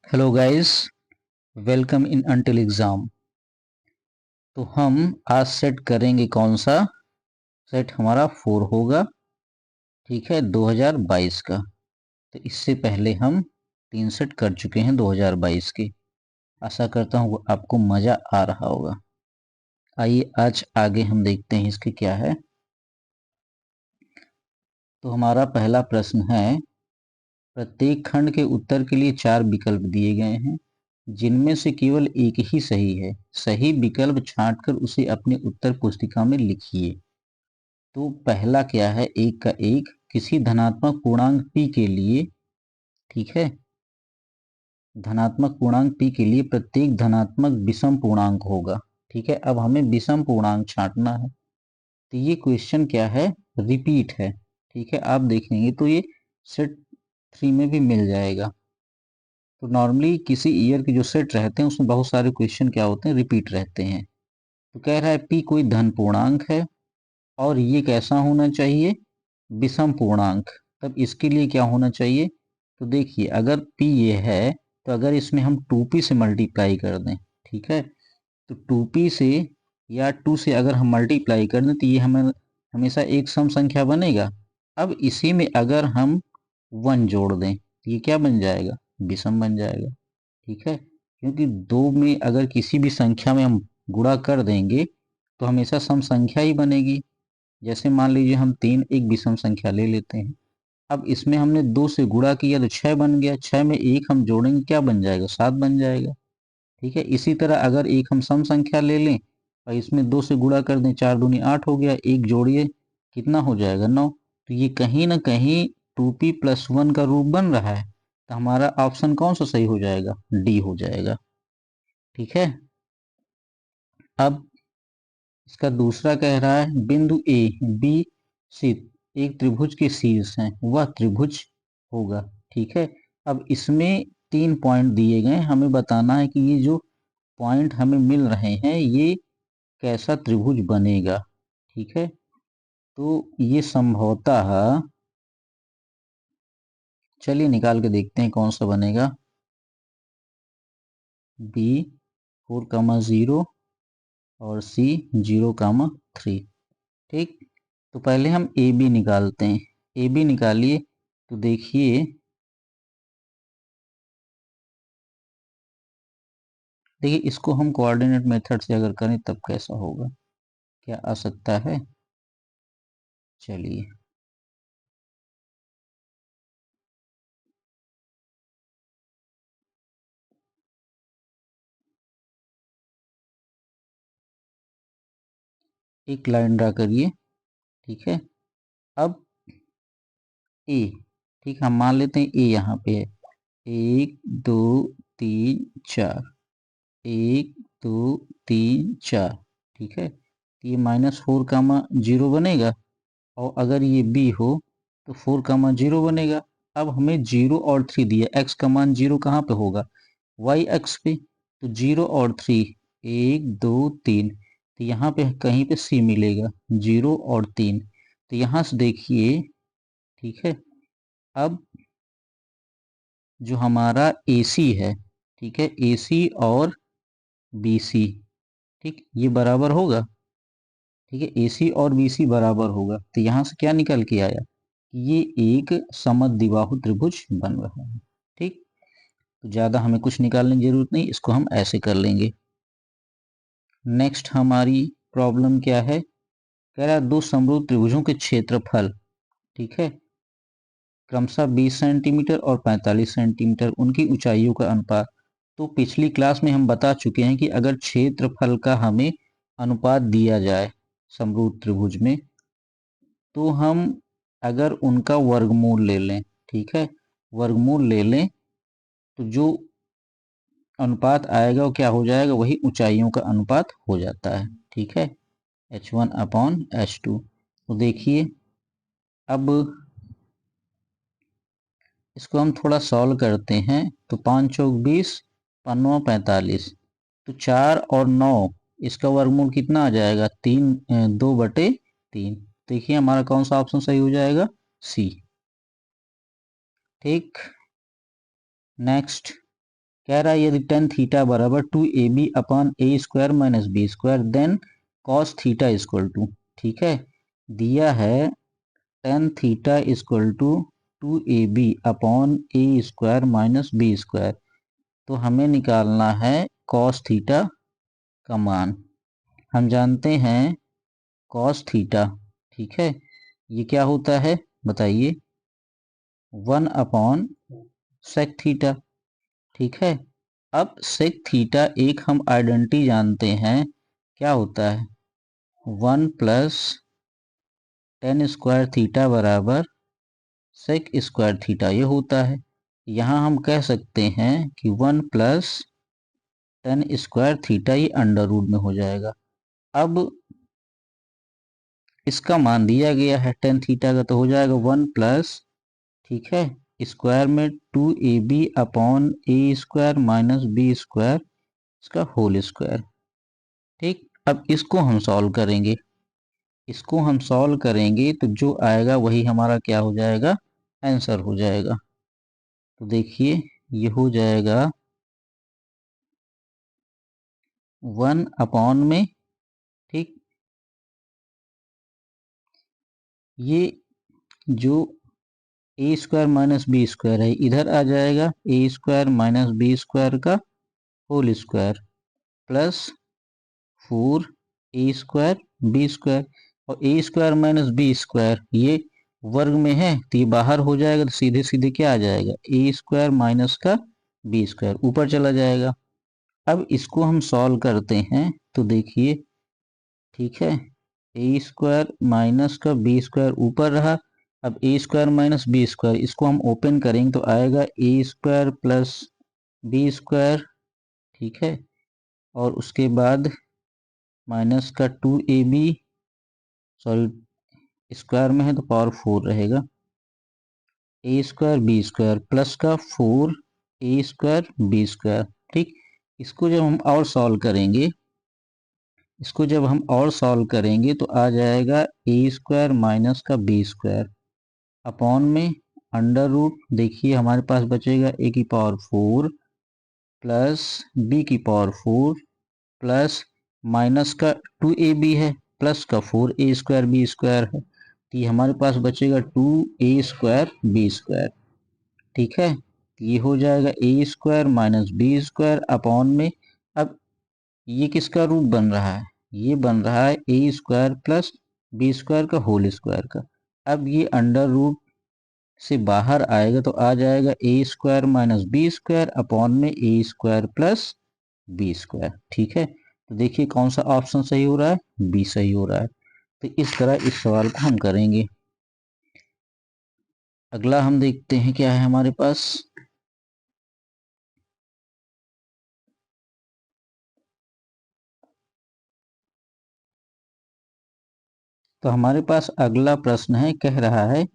Hello guys, welcome in until exam. तो हम आज सेट करेंगे कौन सा सेट हमारा 4 होगा। ठीक है, 2022 का। तो इससे पहले हम 3 सेट कर चुके हैं 2022 के। आशा करता हूँ आपको मज़ा आ रहा होगा। आइए आज आगे हम देखते हैं इसके क्या है। तो हमारा पहला प्रश्न है, प्रत्येक खंड के उत्तर के लिए 4 विकल्प दिए गए हैं जिनमें से केवल एक ही सही है। सही विकल्प छांटकर उसे अपने उत्तर पुस्तिका में लिखिए। तो पहला क्या है, एक का एक, किसी धनात्मक पूर्णांक p के लिए। ठीक है, धनात्मक पूर्णांक p के लिए प्रत्येक धनात्मक विषम पूर्णांक होगा। ठीक है, अब हमें विषम पूर्णांक छांटना है। तो ये क्वेश्चन क्या है, रिपीट है। ठीक है, आप देखेंगे तो ये सेट 3 में भी मिल जाएगा। तो नॉर्मली किसी ईयर के जो सेट रहते हैं उसमें बहुत सारे क्वेश्चन क्या होते हैं, रिपीट रहते हैं। तो कह रहा है p कोई धन पूर्णांक है और ये कैसा होना चाहिए, विषम पूर्णांक। तब इसके लिए क्या होना चाहिए, तो देखिए अगर p ये है तो अगर इसमें हम 2p से मल्टीप्लाई कर दें, ठीक है, तो 2p से या 2 से अगर हम मल्टीप्लाई कर दें तो ये हमें हमेशा एक सम संख्या बनेगा। अब इसी में अगर हम 1 जोड़ दें तो ये क्या बन जाएगा, विषम बन जाएगा। ठीक है, क्योंकि दो में अगर किसी भी संख्या में हम गुणा कर देंगे तो हमेशा सम संख्या ही बनेगी। जैसे मान लीजिए हम 3 एक विषम संख्या ले लेते हैं। अब इसमें हमने 2 से गुणा किया तो 6 बन गया, 6 में एक हम जोड़ेंगे क्या बन जाएगा, 7 बन जाएगा। ठीक है, इसी तरह अगर एक हम सम संख्या ले लें और इसमें 2 से गुणा कर दें, 4 दूनी 8 हो गया, एक जोड़िए कितना हो जाएगा, 9। तो ये कहीं ना कहीं 2p+1 का रूप बन रहा है। तो हमारा ऑप्शन कौन सा सही हो जाएगा, डी हो जाएगा। ठीक है, अब इसका दूसरा कह रहा है, बिंदु ए बी सी एक त्रिभुज के शीर्ष हैं, वह त्रिभुज होगा। ठीक है, अब इसमें 3 पॉइंट दिए गए, हमें बताना है कि ये जो पॉइंट हमें मिल रहे हैं ये कैसा त्रिभुज बनेगा। ठीक है, तो ये संभवतः, चलिए निकाल के देखते हैं कौन सा बनेगा। बी 4,0 और सी 0,3। ठीक, तो पहले हम ए बी निकालते हैं। ए बी निकालिए तो देखिए, इसको हम कोऑर्डिनेट मेथड से अगर करें तब कैसा होगा, क्या आ सकता है। चलिए, एक लाइन ड्रा करिए। ठीक है, अब ए, ठीक, हम मान लेते हैं ए यहाँ पे है, 1 2 3 4, 1 2 3 4। ठीक है, तो ये -4,0 बनेगा। और अगर ये बी हो तो 4,0 बनेगा। अब हमें 0 और 3 दिया, एक्स का मान 0 कहाँ पे होगा, वाई एक्स पे। तो 0 और 3, 1 2 3, तो यहाँ पे कहीं पे सी मिलेगा, 0 और 3। तो यहाँ से देखिए, ठीक है, अब जो हमारा AC है, ठीक है, AC और BC, ठीक, ये बराबर होगा। ठीक है, AC और BC बराबर होगा। तो यहाँ से क्या निकल के आया, ये एक समद्विबाहु त्रिभुज बन रहा है। ठीक, तो ज्यादा हमें कुछ निकालने की जरूरत नहीं, इसको हम ऐसे कर लेंगे। नेक्स्ट हमारी प्रॉब्लम क्या है, कह रहा है दो समरूप त्रिभुजों के क्षेत्रफल, ठीक है, क्रमशः 20 सेंटीमीटर और 45 सेंटीमीटर, उनकी ऊंचाइयों का अनुपात। तो पिछली क्लास में हम बता चुके हैं कि अगर क्षेत्रफल का हमें अनुपात दिया जाए समरूप त्रिभुज में, तो हम अगर उनका वर्गमूल ले लें, ठीक है, वर्गमूल ले लें तो जो अनुपात आएगा वो क्या हो जाएगा, वही ऊंचाइयों का अनुपात हो जाता है। ठीक है, H1/H2। तो देखिए, अब इसको हम थोड़ा सॉल्व करते हैं। तो 5 चौक 20, 5 45, तो 4 और 9, इसका वर्गमूल कितना आ जाएगा, 2/3। देखिए हमारा कौन सा ऑप्शन सही हो जाएगा, सी। ठीक, नेक्स्ट कह रहा है यदि टेन थीटा बराबर 2ab upon a square minus B square then cos theta equal to, ठीक है, दिया है tan theta equal to 2ab upon a square minus B square, तो हमें निकालना है कॉस थीटा का मान। हम जानते हैं कॉस थीटा, ठीक है, ये क्या होता है बताइए, 1 अपॉन सेक थीटा, ठीक है। अब सेक थीटा एक हम आइडेंटिटी जानते हैं, क्या होता है 1 प्लस टेन स्क्वायर थीटा बराबर सेक स्क्वायर थीटा, ये होता है। यहाँ हम कह सकते हैं कि 1 प्लस टेन स्क्वायर थीटा, ये अंडर रूट में हो जाएगा। अब इसका मान दिया गया है टेन थीटा का, तो हो जाएगा 1 प्लस, ठीक है, स्क्वायर में 2ab upon a square minus B square, इसका होल स्क्वायर, ठीक। अब इसको हम सॉल्व करेंगे, इसको हम सॉल्व करेंगे तो जो आएगा वही हमारा क्या हो जाएगा, आंसर हो जाएगा। तो देखिए ये हो जाएगा 1 अपॉन में, ठीक, ये जो ए स्क्वायर माइनस बी स्क्वायर है इधर आ जाएगा, A square minus B square का होल स्क्वायर प्लस 4 ए स्क्वायर बी स्क्वायर, और ए स्क्वायर माइनस बी स्क्वायर ये वर्ग में है तो ये बाहर हो जाएगा, तो सीधे सीधे क्या आ जाएगा, ए स्क्वायर माइनस का बी स्क्वायर ऊपर चला जाएगा। अब इसको हम सॉल्व करते हैं तो देखिए, ठीक है, ए स्क्वायर माइनस का बी स्क्वायर ऊपर रहा, अब ए स्क्वायर माइनस बी स्क्वायर इसको हम ओपन करेंगे तो आएगा ए स्क्वायर प्लस बी स्क्वायर, ठीक है, और उसके बाद माइनस का 2ab, सॉरी स्क्वायर में है तो पावर 4 रहेगा, ए स्क्वायर बी स्क्वायर प्लस का 4 ए स्क्वायर बी स्क्वायर, ठीक। इसको जब हम और सॉल्व करेंगे, इसको जब हम और सॉल्व करेंगे तो आ जाएगा ए स्क्वायर माइनस का बी स्क्वायर अपॉन में अंडर रूट, देखिए हमारे पास बचेगा ए की पावर 4 प्लस बी की पावर 4 प्लस माइनस का 2ab है प्लस का 4a स्क्वायर बी स्क्वायर है, तो ये हमारे पास बचेगा 2a स्क्वायर बी स्क्वायर, ठीक है। ये हो जाएगा A square minus B square upon में, अब ये किसका रूट बन रहा है, ये बन रहा है ए स्क्वायर प्लस बी स्क्वायर का होल स्क्वायर का। अब ये अंडर रूट से बाहर आएगा तो आ जाएगा A square minus B square upon में A square plus B square, ठीक है। तो देखिए कौन सा ऑप्शन सही हो रहा है, बी सही हो रहा है। तो इस तरह इस सवाल को हम करेंगे। अगला हम देखते हैं क्या है हमारे पास। तो हमारे पास अगला प्रश्न है, कह रहा है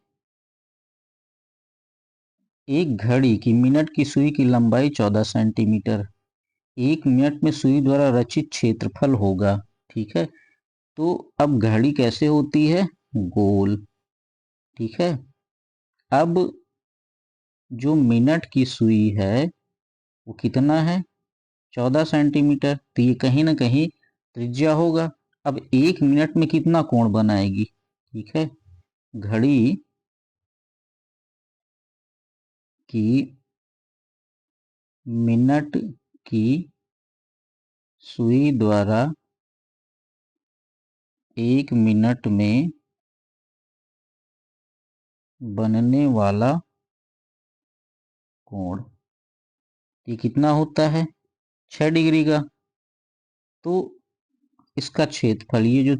एक घड़ी की मिनट की सुई की लंबाई 14 सेंटीमीटर, एक मिनट में सुई द्वारा रचित क्षेत्रफल होगा, ठीक है। तो अब घड़ी कैसे होती है, गोल, ठीक है। अब जो मिनट की सुई है वो कितना है, 14 सेंटीमीटर, तो ये कहीं ना कहीं त्रिज्या होगा। अब एक मिनट में कितना कोण बनाएगी, ठीक है, घड़ी की मिनट की सुई द्वारा एक मिनट में बनने वाला कोण ये कितना होता है, 6 डिग्री का। तो इसका क्षेत्रफल, ये जो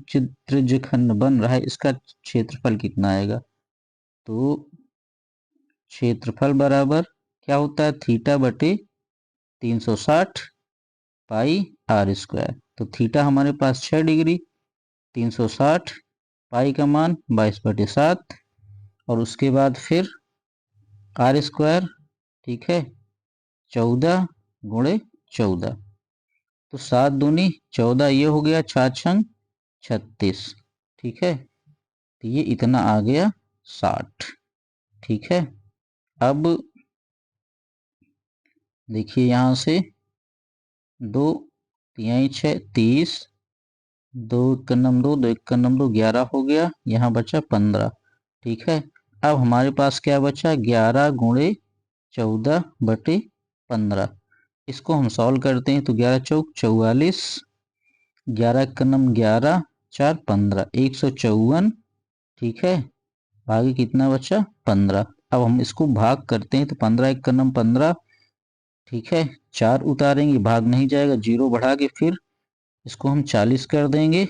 त्रिज्यखंड बन रहा है इसका क्षेत्रफल कितना आएगा, तो क्षेत्रफल बराबर क्या होता है, थीटा बटे 360 पाई आर स्क्वायर। तो थीटा हमारे पास 6 डिग्री, 360 पाई का मान 22/7, और उसके बाद फिर आर स्क्वायर, ठीक है, 14 × 14, तो 7 दूनी 14, ये हो गया 6 × 36, ठीक है, तो ये इतना आ गया 60, ठीक है। अब देखिए यहाँ से 2 3 6 30, 2 1 नम 2, 2 1 नम 2, 11 हो गया, यहाँ बचा 15। ठीक है, अब हमारे पास क्या बचा, 11 गुणे 14 बटे 15। इसको हम सॉल्व करते हैं तो 11 चौक 44, 11 का नम 11, 4 15, 154। ठीक है, आगे कितना बचा, 15। अब हम इसको भाग करते हैं तो 15 एक का नम 15। ठीक है, 4 उतारेंगे, भाग नहीं जाएगा, 0 बढ़ा के फिर इसको हम 40 कर देंगे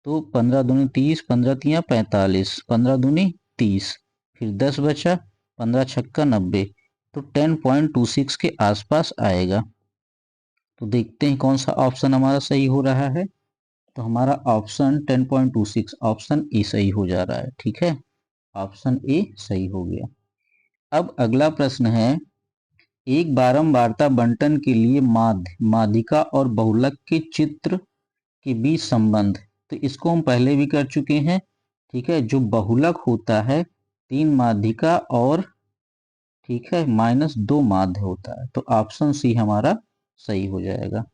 तो 15 दूनी 30, 15 तिया 45, 15 दूनी 30, फिर 10 बचा, 15 छक्का 90, तो 10.26 के आसपास आएगा। तो देखते हैं कौन सा ऑप्शन हमारा सही हो रहा है। तो हमारा ऑप्शन 10.26 ऑप्शन ए सही हो जा रहा है। ठीक है, ऑप्शन ए सही हो गया। अब अगला प्रश्न है, एक बारंबारता बंटन के लिए माध्यिका और बहुलक के चित्र के बीच संबंध। तो इसको हम पहले भी कर चुके हैं। ठीक है, जो बहुलक होता है 3 माध्यिका और ठीक है -2 माध्य होता है, तो ऑप्शन सी हमारा सही हो जाएगा।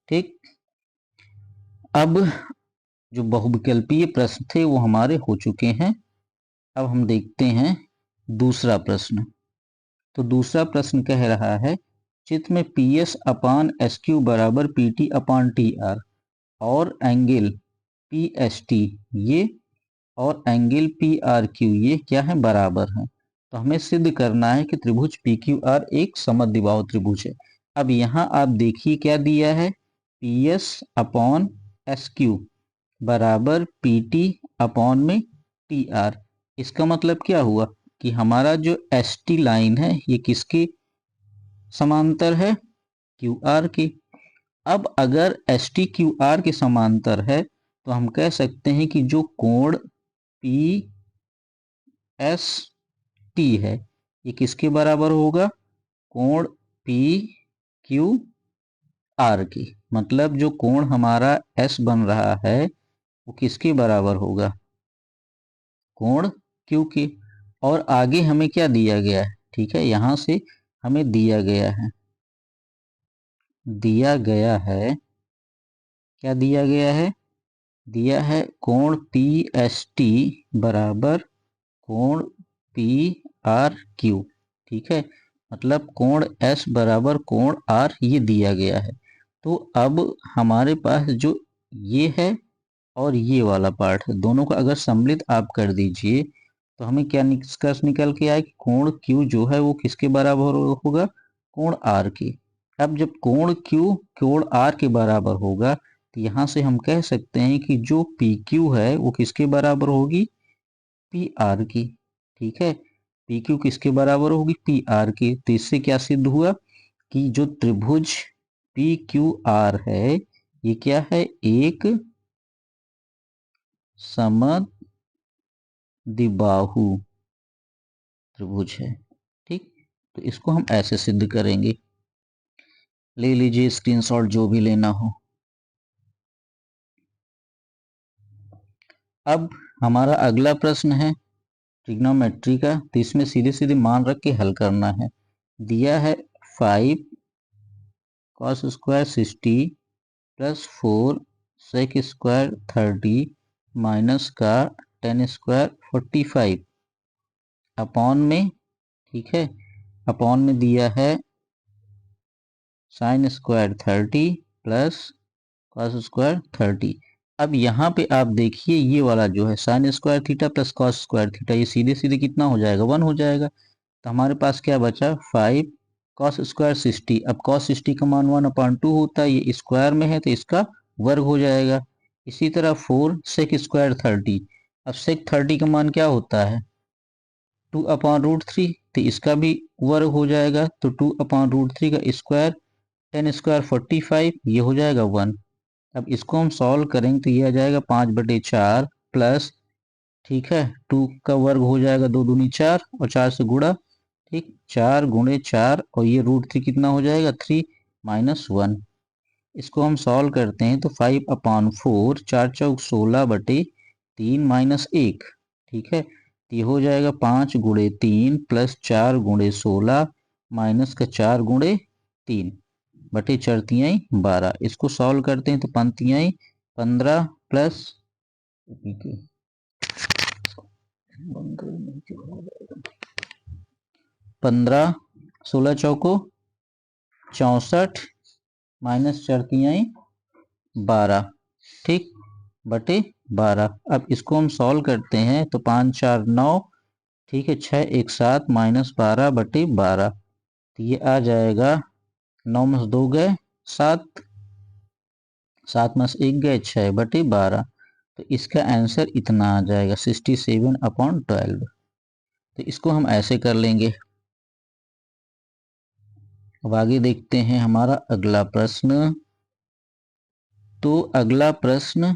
ठीक, अब जो बहुविकल्पीय प्रश्न थे वो हमारे हो चुके हैं। अब हम देखते हैं दूसरा प्रश्न। तो दूसरा प्रश्न कह रहा है, चित्र में पी एस अपान एस क्यू बराबर P T upon T R और एंगल पी एस टी ये और एंगल पी आर क्यू ये क्या है, बराबर है। तो हमें सिद्ध करना है कि त्रिभुज पी क्यू आर एक समद्विबाहु त्रिभुज है। अब यहाँ आप देखिए क्या दिया है, P S upon S Q बराबर पी टी अपॉन में टी आर। इसका मतलब क्या हुआ कि हमारा जो एस टी लाइन है ये किसके समांतर है, क्यू आर के। अब अगर एस टी क्यू आर के समांतर है तो हम कह सकते हैं कि जो कोण पी एस टी है ये किसके बराबर होगा, कोण पी क्यू आर की। मतलब जो कोण हमारा एस बन रहा है वो किसके बराबर होगा, कोण क्यू के। और आगे हमें क्या दिया गया है, ठीक है, यहां से हमें दिया गया है क्या दिया गया है, दिया है कोण पी एस टी बराबर कोण पी आर क्यू। ठीक है, मतलब कोण एस बराबर कोण आर ये दिया गया है। तो अब हमारे पास जो ये है और ये वाला पार्ट है, दोनों का अगर सम्मिलित आप कर दीजिए तो हमें क्या निष्कर्ष निकल के आए कि कोण Q जो है वो किसके बराबर होगा, कोण R के। अब जब कोण Q कोण R के बराबर होगा तो यहाँ से हम कह सकते हैं कि जो PQ है वो किसके बराबर होगी, PR की। ठीक है, PQ किसके बराबर होगी, PR की। तो इससे क्या सिद्ध हुआ कि जो त्रिभुज PQR है ये क्या है, एक समद्विबाहु त्रिभुज है। ठीक, तो इसको हम ऐसे सिद्ध करेंगे, ले लीजिए स्क्रीनशॉट जो भी लेना हो। अब हमारा अगला प्रश्न है ट्रिग्नोमेट्री का, तो इसमें सीधे सीधे मान रख के हल करना है। दिया है 5 cos square 60 plus 4 sec square 30 minus का tan स्क्वायर 45 अपॉन में, ठीक है, अपॉन में दिया है sine square 30 plus cos square 30। अब यहाँ पे आप देखिए ये वाला जो है sine square theta plus cos square theta ये सीधे सीधे कितना हो जाएगा, 1 हो जाएगा। तो हमारे पास क्या बचा 5 कॉस स्क्वायर 60। अब कॉस 60 का मान 1/2 होता है, ये स्क्वायर में है तो इसका वर्ग हो जाएगा। इसी तरह 4 सेक स्क्वायर 30। अब सेक 30 का मान क्या होता है 2/√3, तो इसका भी वर्ग हो जाएगा। तो 2/√3 का स्क्वायर tan स्क्वायर 45 ये हो जाएगा 1। अब इसको हम सॉल्व करेंगे तो ये आ जाएगा 5/4 प्लस, ठीक है, 2 का वर्ग हो जाएगा 2 दूनी 4 और 4 से गुणा, ठीक, 4 गुणे 4 और ये √3 कितना हो जाएगा 3 माइनस 1। इसको हम सॉल्व करते हैं तो 5/4 4 चौक 16/3 माइनस 1। ठीक है, ये हो जाएगा 5 गुणे 3 प्लस 4 गुणे 16 माइनस का 4 गुणे 3 बटे 4 तिहाई 12। इसको सॉल्व करते हैं तो 5 तिहाई 15 प्लस 15, 16 चौको 64 माइनस 4 तिहाई 12, ठीक, बटे 12। अब इसको हम सॉल्व करते हैं तो 5 4 9, ठीक है, 6 1 7 माइनस 12 बटे 12, तो ये आ जाएगा 9 में 2 गए 7, 7 में 1 गए 6 बटे 12। तो इसका आंसर इतना आ जाएगा 67/12। तो इसको हम ऐसे कर लेंगे। अब आगे देखते हैं हमारा अगला प्रश्न। तो अगला प्रश्न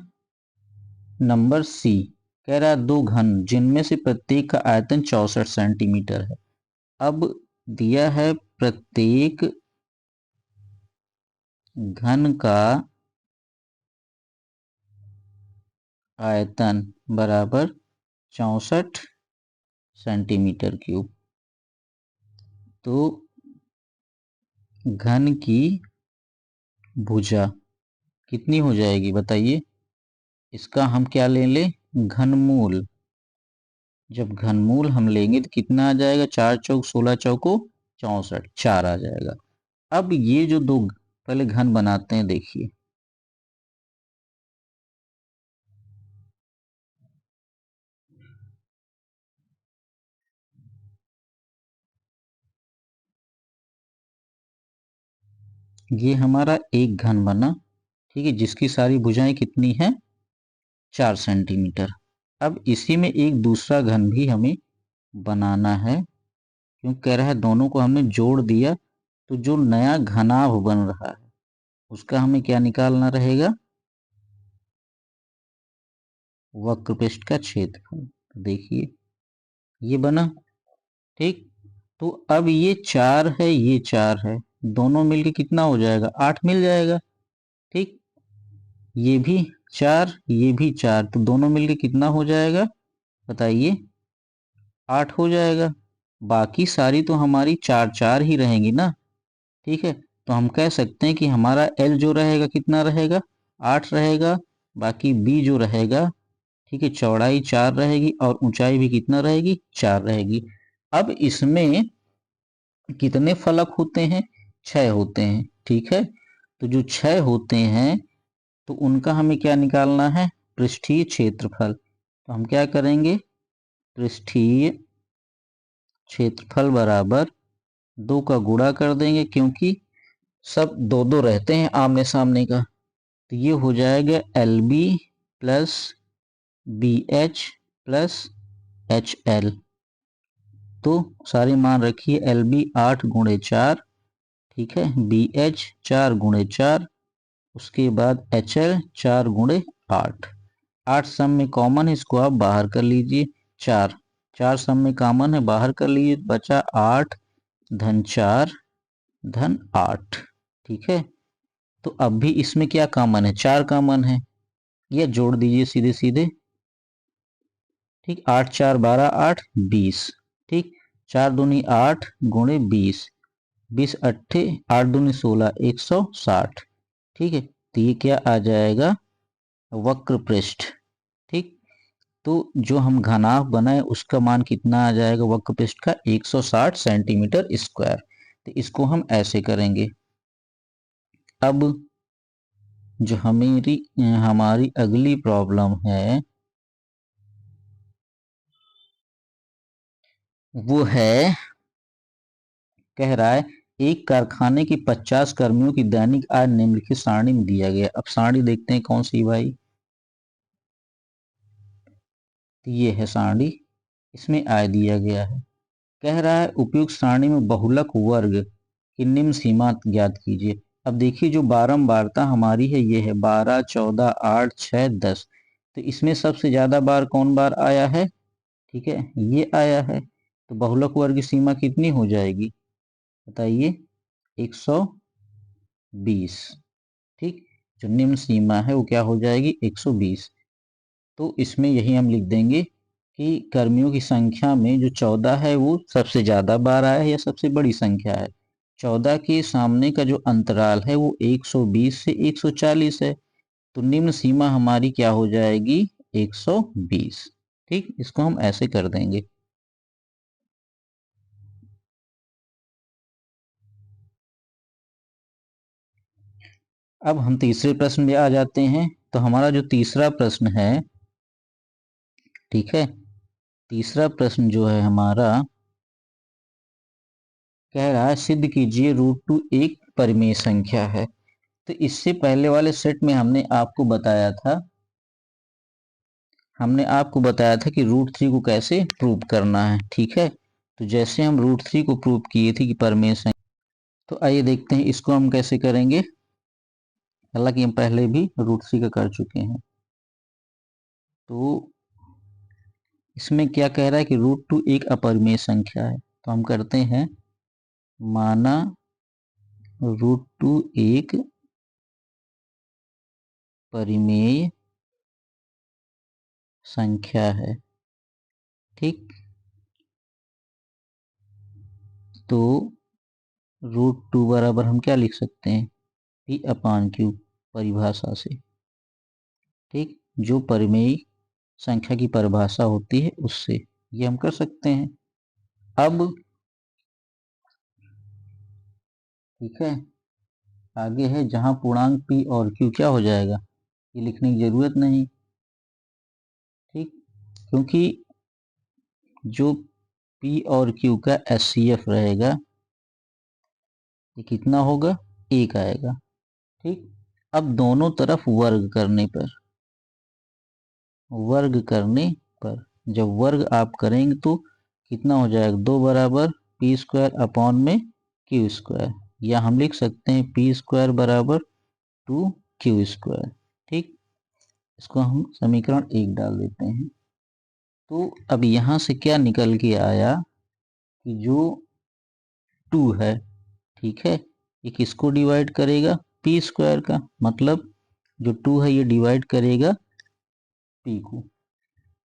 नंबर सी कह रहा है 2 घन जिनमें से प्रत्येक का आयतन 64 सेंटीमीटर है। अब दिया है प्रत्येक घन का आयतन बराबर 64 सेंटीमीटर क्यूब। तो घन की भुजा कितनी हो जाएगी बताइए। इसका हम क्या ले लें, घनमूल। जब घनमूल हम लेंगे तो कितना आ जाएगा, 4 चौक 16 चौको 64, 4 आ जाएगा। अब ये जो दो पहले घन बनाते हैं, देखिए ये हमारा एक घन बना, ठीक है, जिसकी सारी भुजाएं कितनी हैं, 4 सेंटीमीटर। अब इसी में एक दूसरा घन भी हमें बनाना है, क्योंकि कह रहा है दोनों को हमने जोड़ दिया तो जो नया घनाभ बन रहा है उसका हमें क्या निकालना रहेगा, वक्र पृष्ठ का क्षेत्रफल। तो देखिए ये बना, ठीक। तो अब ये 4 है, ये 4 है, दोनों मिलके कितना हो जाएगा, 8 मिल जाएगा, ठीक। ये भी 4, ये भी 4, तो दोनों मिलके कितना हो जाएगा बताइए, 8 हो जाएगा। बाकी सारी तो हमारी 4 4 ही रहेंगी ना, ठीक है। तो हम कह सकते हैं कि हमारा L जो रहेगा कितना रहेगा, 8 रहेगा। बाकी B जो रहेगा, ठीक है, चौड़ाई 4 रहेगी और ऊंचाई भी कितना रहेगी, 4 रहेगी। अब इसमें कितने फलक होते हैं, 6 होते हैं, ठीक है। तो जो 6 होते हैं तो उनका हमें क्या निकालना है, पृष्ठीय क्षेत्रफल। तो हम क्या करेंगे, पृष्ठीय क्षेत्रफल बराबर 2 का गुणा कर देंगे, क्योंकि सब दो दो रहते हैं आमने सामने का। तो ये हो जाएगा LB plus BH plus HL। तो सारे मान रखिए, LB 8 गुणे 4, ठीक है, BH 4 गुणे 4, उसके बाद HL 4 गुणे 8। 8 सम में कॉमन है, इसको आप बाहर कर लीजिए। 4 4 सम में कॉमन है, बाहर कर लीजिए, बचा 8 धन 4 धन 8, ठीक है। तो अब भी इसमें क्या कॉमन है, 4 कॉमन है, ये जोड़ दीजिए सीधे सीधे, ठीक। 8 4 12 8 20, ठीक। 4 दूनी 8 गुणे 20, 20 अट्ठे 8 दूनी 16, 160, ठीक है। तो ये क्या आ जाएगा, वक्र पृष्ठ, ठीक। तो जो हम घनाभ बनाए उसका मान कितना आ जाएगा, वक्र पृष्ठ का 160 सेंटीमीटर स्क्वायर। तो इसको हम ऐसे करेंगे। अब जो हमारी अगली प्रॉब्लम है वो है, कह रहा है एक कारखाने के 50 कर्मियों की दैनिक आय निम्नलिखित सारणी में दिया गया। अब सारणी देखते हैं कौन सी भाई, ये है सारणी, इसमें आय दिया गया है। कह रहा है उपयुक्त सारणी में बहुलक वर्ग की निम्न सीमा ज्ञात कीजिए। अब देखिए जो बारंबारता हमारी है ये है 12 14 8 6 10। तो इसमें सबसे ज्यादा बार कौन बार आया है, ठीक है, ये आया है। तो बहुलक वर्ग की सीमा कितनी हो जाएगी बताइए, 120, ठीक। जो निम्न सीमा है वो क्या हो जाएगी, 120। तो इसमें यही हम लिख देंगे कि कर्मियों की संख्या में जो 14 है वो सबसे ज्यादा बार आया है या सबसे बड़ी संख्या है। 14 के सामने का जो अंतराल है वो 120 से 140 है, तो निम्न सीमा हमारी क्या हो जाएगी? 120। ठीक, इसको हम ऐसे कर देंगे। अब हम तीसरे प्रश्न में आ जाते हैं। तो हमारा जो तीसरा प्रश्न है, ठीक है, तीसरा प्रश्न जो है हमारा कह रहा है सिद्ध कीजिए √2 एक परिमेय संख्या है। तो इससे पहले वाले सेट में हमने आपको बताया था कि √3 को कैसे प्रूव करना है। ठीक है, तो जैसे हम √3 को प्रूव किए थे कि परिमेय संख्या, तो आइए देखते हैं इसको हम कैसे करेंगे। हालांकि हम पहले भी √3 का कर चुके हैं। तो इसमें क्या कह रहा है कि √2 एक अपरिमेय संख्या है। तो हम करते हैं, माना √2 एक परिमेय संख्या है। ठीक, तो √2 बराबर हम क्या लिख सकते हैं? P/Q परिभाषा से। ठीक, जो परिमेय संख्या की परिभाषा होती है उससे ये हम कर सकते हैं। अब ठीक है, आगे है जहां पूर्णांक P और Q क्या हो जाएगा, ये लिखने की जरूरत नहीं। ठीक, क्योंकि जो P और Q का HCF रहेगा ये कितना होगा? 1 आएगा। ठीक, अब दोनों तरफ वर्ग करने पर जब वर्ग आप करेंगे तो कितना हो जाएगा? 2 बराबर P² या हम लिख सकते हैं P² बराबर 2Q²। ठीक, इसको हम समीकरण 1 डाल देते हैं। तो अब यहां से क्या निकल के आया कि जो 2 है, ठीक है, ये किसको डिवाइड करेगा? P² का, मतलब जो 2 है ये डिवाइड करेगा P को।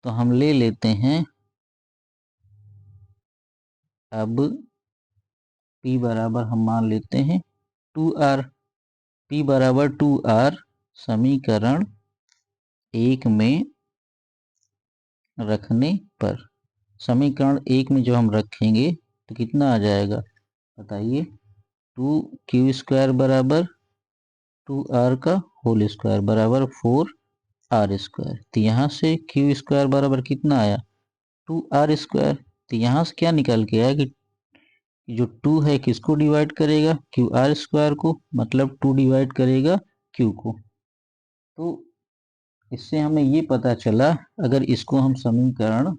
तो हम ले लेते हैं, अब P बराबर हम मान लेते हैं 2R। P बराबर 2R समीकरण 1 में रखने पर, समीकरण 1 में जो हम रखेंगे तो कितना आ जाएगा बताइए? 2Q² बराबर 2R का होल स्क्वायर बराबर 4R²। तो यहाँ से Q² बराबर कितना आया? 2R²। तो यहाँ से क्या निकल के आया कि जो 2 है किसको डिवाइड करेगा? QR² को, मतलब 2 डिवाइड करेगा Q को। तो इससे हमें ये पता चला, अगर इसको हम समीकरण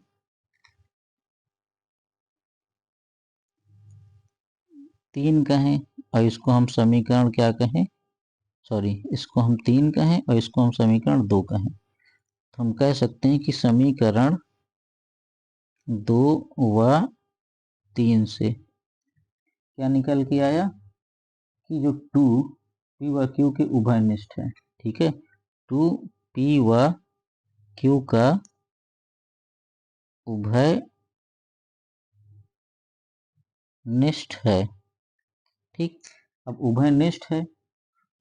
3 कहें और इसको हम समीकरण क्या कहें, सॉरी, इसको हम 3 कहें और इसको हम समीकरण 2 कहें, तो हम कह सकते हैं कि समीकरण 2 व 3 से क्या निकल के आया कि जो 2 P व Q के उभयनिष्ठ है। ठीक है, 2 P व Q का उभयनिष्ठ है। ठीक, अब उभयनिष्ठ है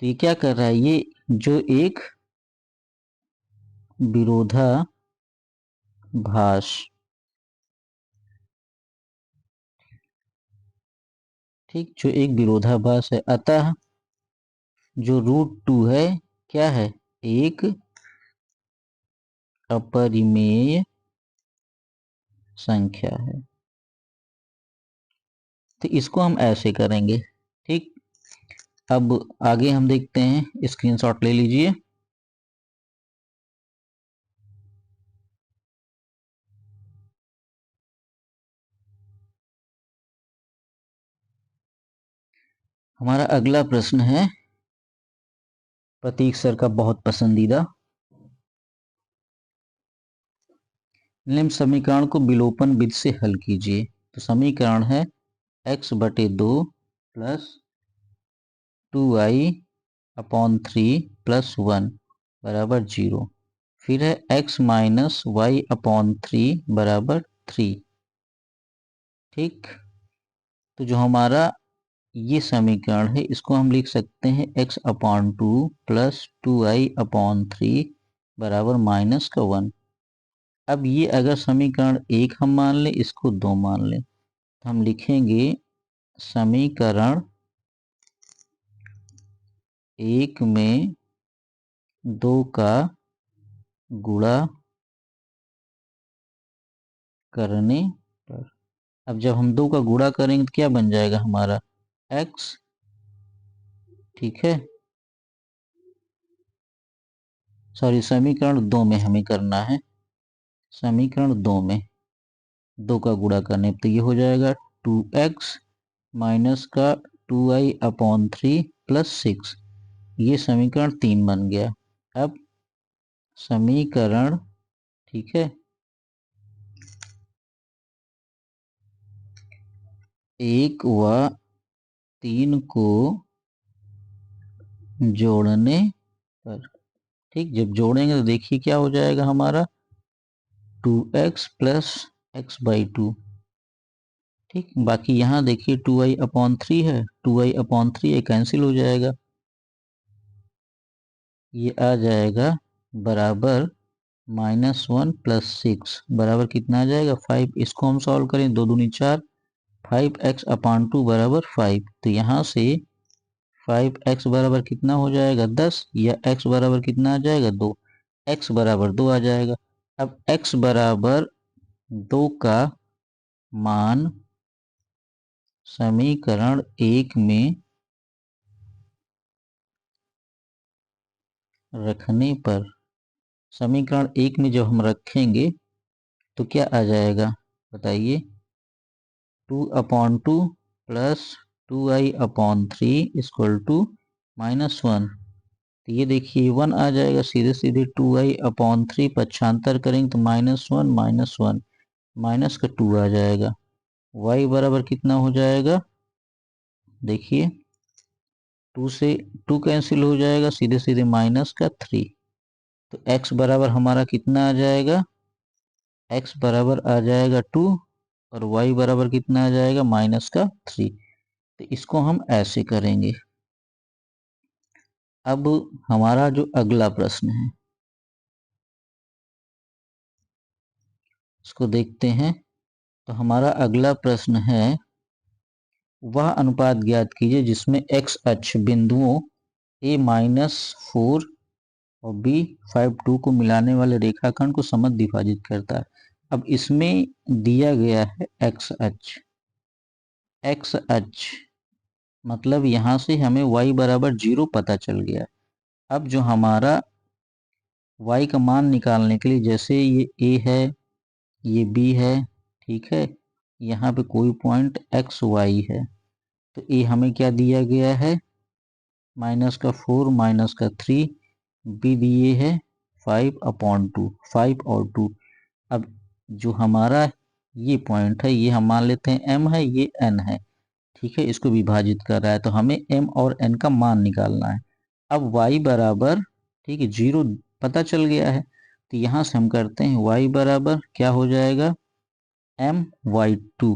तो ये क्या कर रहा है? ये जो एक विरोधाभास, ठीक, जो एक विरोधाभास है, अतः जो √2 है क्या है? एक अपरिमेय संख्या है। तो इसको हम ऐसे करेंगे। ठीक, अब आगे हम देखते हैं, स्क्रीनशॉट ले लीजिए। हमारा अगला प्रश्न है प्रतीक सर का बहुत पसंदीदा, निम्न समीकरण को विलोपन विधि से हल कीजिए। तो समीकरण है x/2 प्लस 2y/3 बराबर 0। फिर है x-y/3 बराबर 3। ठीक, तो जो हमारा ये समीकरण है, इसको हम लिख सकते हैं x/2 प्लस 2i/3 बराबर -1। अब ये अगर समीकरण 1 हम मान लें, इसको 2 मान लें, तो हम लिखेंगे समीकरण 1 में 2 का गुणा करने पर, अब जब हम 2 का गुणा करेंगे तो क्या बन जाएगा हमारा x, ठीक है। सॉरी, समीकरण 2 में हमें करना है, समीकरण 2 में 2 का गुणा करने पर तो ये हो जाएगा 2x माइनस का 2i/3 प्लस 6, ये समीकरण 3 बन गया। अब समीकरण, ठीक है, 1 व 3 को जोड़ने पर, ठीक, जब जोड़ेंगे तो देखिए क्या हो जाएगा हमारा 2x प्लस x/2, ठीक। बाकी यहाँ देखिए 2i/3 है, 2i/3 ये कैंसिल हो जाएगा, ये आ जाएगा बराबर -1 प्लस 6 बराबर कितना आ जाएगा 5। इसको हम सॉल्व करें, 2 दूनी 4, 5x/2 बराबर 5, तो यहाँ से 5x बराबर कितना हो जाएगा 10, या x बराबर कितना आ जाएगा 2, x बराबर 2 आ जाएगा। अब x बराबर 2 का मान समीकरण 1 में रखने पर, समीकरण 1 में जब हम रखेंगे तो क्या आ जाएगा बताइए, 2/2 प्लस 2i/3 इक्वल टू -1, तो ये देखिए 1 आ जाएगा, सीधे सीधे 2i/3 पक्षांतर करेंगे तो -1 -1 माइनस का 2 आ जाएगा, y बराबर कितना हो जाएगा, देखिए 2 से 2 कैंसिल हो जाएगा, सीधे सीधे माइनस का 3, तो x बराबर हमारा कितना आ जाएगा, x बराबर आ जाएगा 2 और y बराबर कितना आ जाएगा -3। तो इसको हम ऐसे करेंगे। अब हमारा जो अगला प्रश्न है इसको देखते हैं। तो हमारा अगला प्रश्न है, वह अनुपात ज्ञात कीजिए जिसमें x अक्ष बिंदुओं a-4 और b 5 2 को मिलाने वाले रेखाखंड को समद्विभाजित विभाजित करता है। अब इसमें दिया गया है x अक्ष, x अक्ष मतलब यहाँ से हमें y बराबर 0 पता चल गया। अब जो हमारा y का मान निकालने के लिए, जैसे ये a है, ये b है, ठीक है, यहाँ पे कोई पॉइंट x y है, तो a हमें क्या दिया गया है -4 -3, b दिए है 5/2, 5 और 2। अब जो हमारा ये पॉइंट है, ये हम मान लेते हैं m है, ये n है, ठीक है, इसको विभाजित कर रहा है, तो हमें m और n का मान निकालना है। अब y बराबर, ठीक है, 0 पता चल गया है, तो यहाँ से हम करते हैं y बराबर क्या हो जाएगा my2,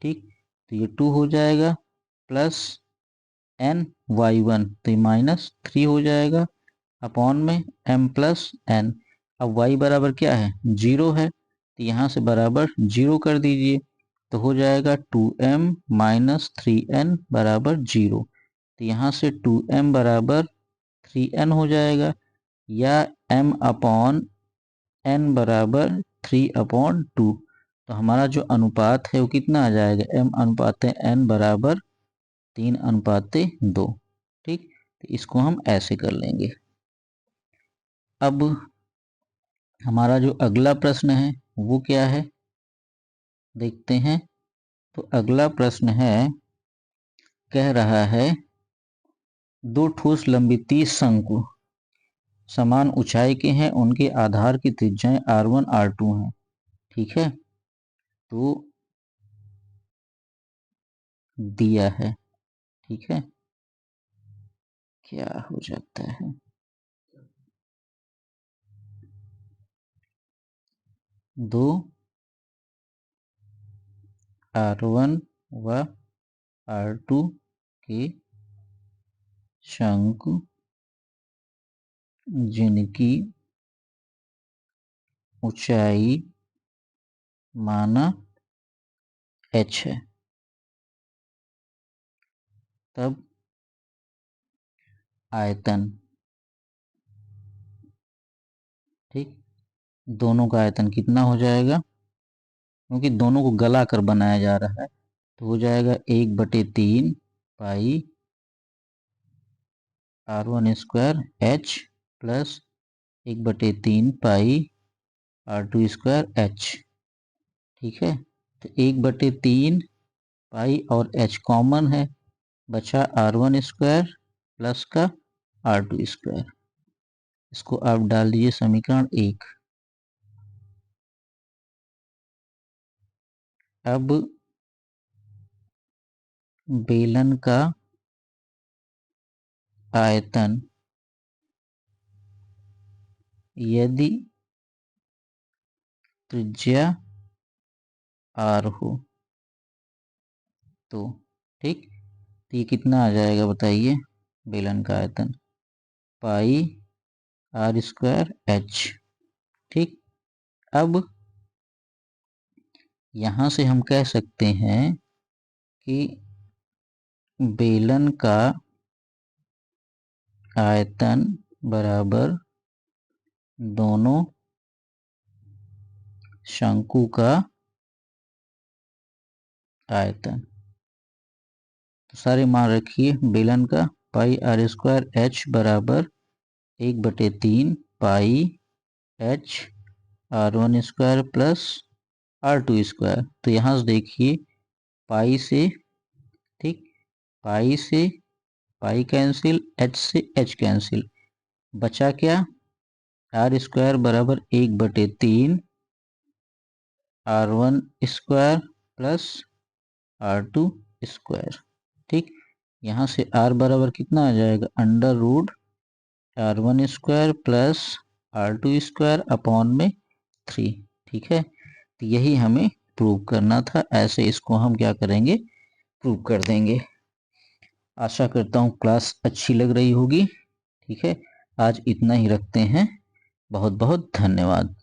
ठीक, तो ये 2 हो जाएगा प्लस ny1, तो ये -3 हो जाएगा अपॉन में m प्लस n। अब y बराबर क्या है 0 है, तो यहाँ से बराबर 0 कर दीजिए, तो हो जाएगा 2m -3n बराबर 0, तो यहाँ से 2m बराबर 3n हो जाएगा, या m अपॉन n बराबर 3/2, तो हमारा जो अनुपात है वो कितना आ जाएगा m/n बराबर 3/2, ठीक। तो इसको हम ऐसे कर लेंगे। अब हमारा जो अगला प्रश्न है वो क्या है देखते हैं। तो अगला प्रश्न है, कह रहा है दो ठोस लंबी शंकु समान ऊंचाई के हैं, उनके आधार की त्रिज्याएं r1 r2 हैं, ठीक है, तो दिया है, ठीक है, क्या हो जाता है 2 r1 व r2 कि शंकु जिनकी ऊंचाई माना h है, तब आयतन, ठीक, दोनों का आयतन कितना हो जाएगा, क्योंकि दोनों को गला कर बनाया जा रहा है, तो हो जाएगा 1/3 पाई r1 स्क्वायर h प्लस 1/3 पाई r2 स्क्वायर h। ठीक है, तो 1/3 पाई और h कॉमन है, बचा r1 स्क्वायर प्लस का r2 स्क्वायर। इसको आप डाल दीजिए समीकरण 1। अब बेलन का आयतन यदि त्रिज्या r हो तो, ठीक, तो ये कितना आ जाएगा बताइए, बेलन का आयतन पाई r स्क्वायर h। ठीक, अब यहां से हम कह सकते हैं कि बेलन का आयतन बराबर दोनों शंकु का आयतन। तो सारे मान रखिए, बेलन का पाई r स्क्वायर h बराबर 1/3 पाई h r1 square plus r2 square. तो यहाँ से देखिए पाई से, ठीक, पाई से पाई कैंसिल, h से h कैंसिल, बचा क्या, r स्क्वायर बराबर 1/3 r1 square plus r2 square. ठीक, यहाँ से r बराबर कितना आ जाएगा, under root r1 square plus r2 square upon में 3। ठीक है, तो यही हमें प्रूव करना था, ऐसे इसको हम क्या करेंगे, प्रूव कर देंगे। आशा करता हूँ क्लास अच्छी लग रही होगी। ठीक है, आज इतना ही रखते हैं, बहुत बहुत धन्यवाद।